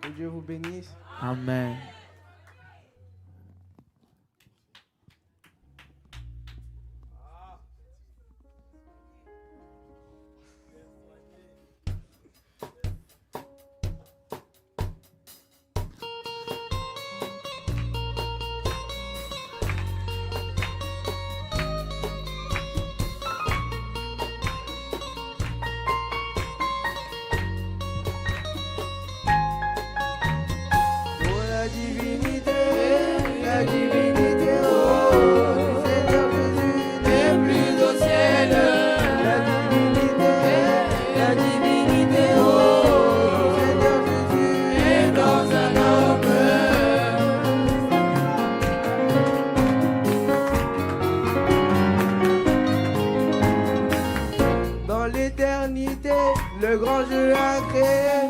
Que Dieu vous bénisse. Amen. Le grand Dieu a créé,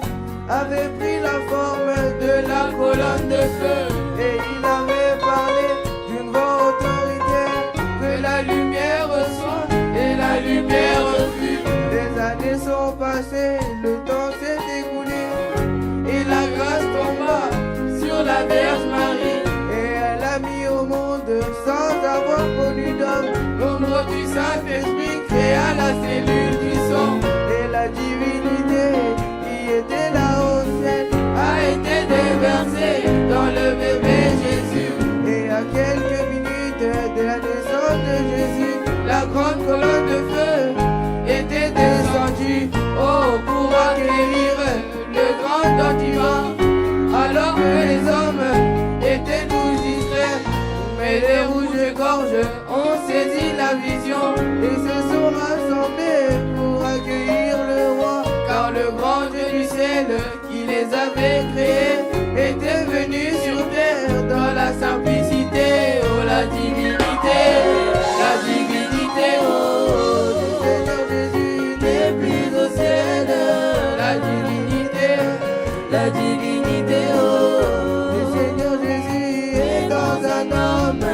avait pris la forme de la colonne de feu, et il avait parlé d'une voix autoritaire, que la lumière soit, et la lumière fut. Les années sont passées, le temps s'est écoulé, et la grâce tomba sur la Vierge Marie, et elle a mis au monde sans avoir connu d'homme. L'ombre du Saint-Esprit créa la cellule du sang. La divinité qui était là au ciel a été déversée dans le bébé Jésus. Et à quelques minutes de la naissance de Jésus, la grande colonne de feu était descendue, oh, pour accueillir le grand don divin. Alors que les hommes étaient tous distraits, mais les rouges-gorges ont saisi la vision et se sont rassemblés pour accueillir le roi, car le grand Dieu du ciel qui les avait créés était venu sur terre dans la simplicité, oh la divinité, oh du Seigneur Jésus n'est plus au ciel, la divinité, oh du Seigneur Jésus est dans un homme.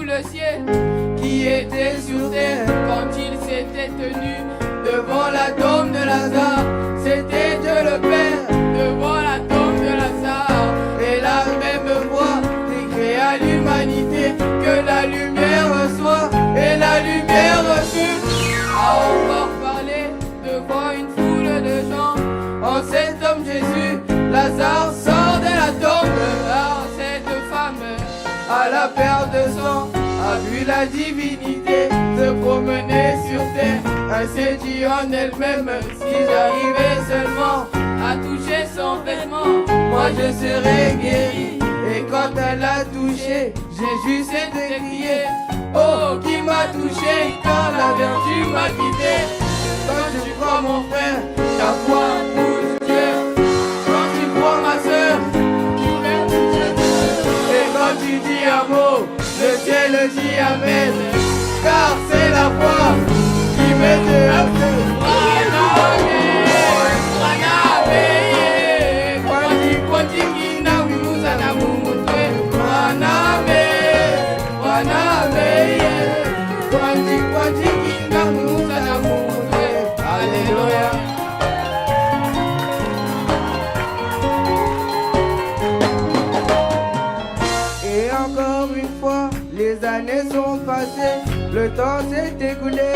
Le ciel qui était sur terre quand il s'était tenu devant la tombe de Lazare. C'était Dieu le Père devant la tombe de Lazare, et la même voix décréa l'humanité que la lumière soit, et la lumière fut. A encore parlé devant une foule de gens. En cet homme Jésus, Lazare sort de la tombe. Alors cette femme à la perte de sang a vu la divinité se promener sur terre. Elle s'est dit en elle-même, si j'arrivais seulement à toucher son vêtement, moi je serais guéri. Et quand elle a touché, Jésus s'est écrié, oh, qui m'a touché quand la vertu m'a quitté. Quand tu crois mon frère, ta foi touche Dieu. Quand tu crois ma soeur, tu verras Dieu. Et quand tu dis un mot, le ciel dit amen, car c'est la foi qui met à feu. Alléluia. Et encore une fois, les années sont passées, le temps s'est écoulé,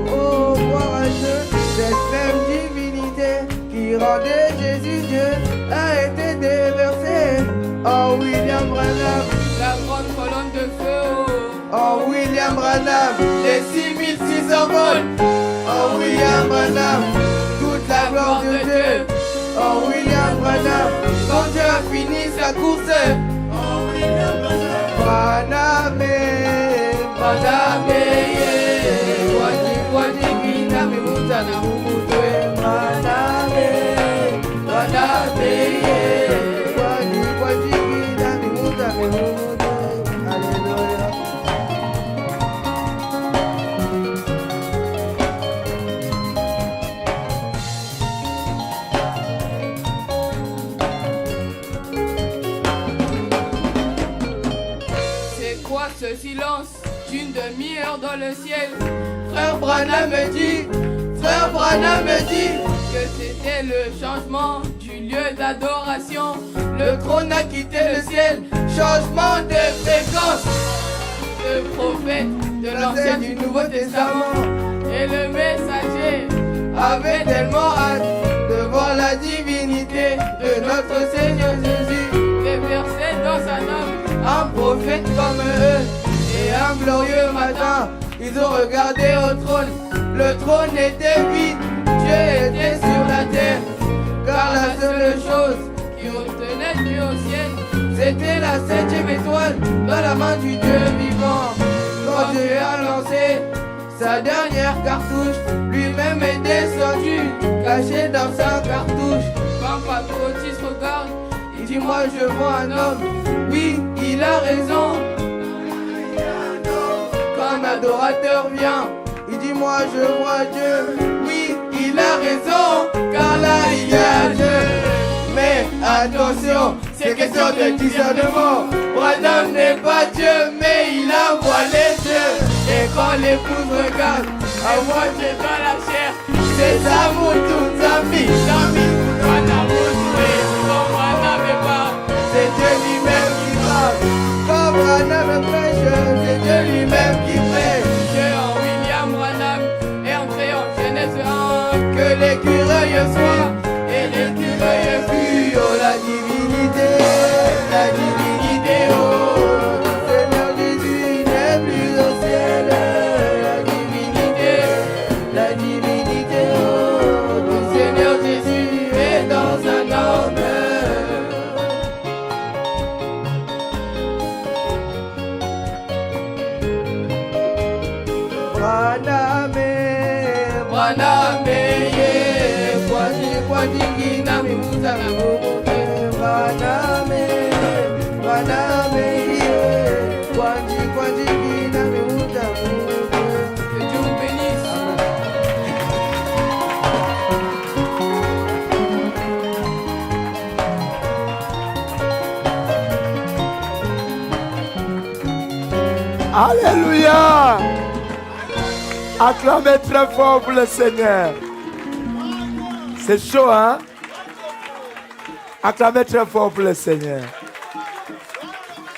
oh, courageux. Cette même divinité qui rendait Jésus Dieu a été déversée en William Branham, la grande colonne de feu, en William Branham, les 6600 volts, en William Branham, toute la gloire de Dieu, en William Branham, quand Dieu a fini sa course, en William Branham, Branham, wadi kina mimuta na mumutwe, Branham, wadi kina mimuta na mumutwe. Alléluia. Pourquoi ce silence d'une demi-heure dans le ciel? Frère Branham me dit Que c'était le changement du lieu d'adoration. le trône a quitté le ciel, changement de fréquence. Le prophète de l'Ancien du Nouveau Testament et le messager Avait tellement hâte de voir la divinité de notre Seigneur Jésus. déversé dans sa âme. Un prophète comme eux et un glorieux matin, ils ont regardé au trône. Le trône était vide, Dieu était sur la terre. Car la seule chose Qui retenait Dieu au ciel. c'était la 7e étoile dans la main du Dieu vivant. Quand Dieu a lancé sa dernière cartouche, lui-même est descendu, caché dans sa cartouche. Quand Papa Otis regarde, Il dit moi je vois un homme, oui il a raison. Quand un adorateur vient, il dit moi je vois Dieu, oui il a raison, car là il y a Dieu. Mais attention, c'est question de discernement. Branham n'est pas Dieu, mais il a voilé Dieu. Et quand l'épouse regarde, à moitié dans la chair, c'est sa moutoune, sa fille, c'est Dieu lui-même qui parle. Quand Branham prêche, c'est Dieu lui-même qui prêche. Dieu en William Branham est entré en Genèse 1. Que l'écureuil soit et l'écureuil fut. Oh la divinité, oh. Seigneur Jésus n'est plus au ciel. La divinité, oh. Le Seigneur Jésus est dans un homme. Branham, Kwanjingina mimuza na muke. Branham, Kwanjingina mimuza muke. Que Dieu vous bénisse. Alléluia. Acclamez très fort pour le Seigneur. C'est chaud, hein? Acclamez très fort pour le Seigneur.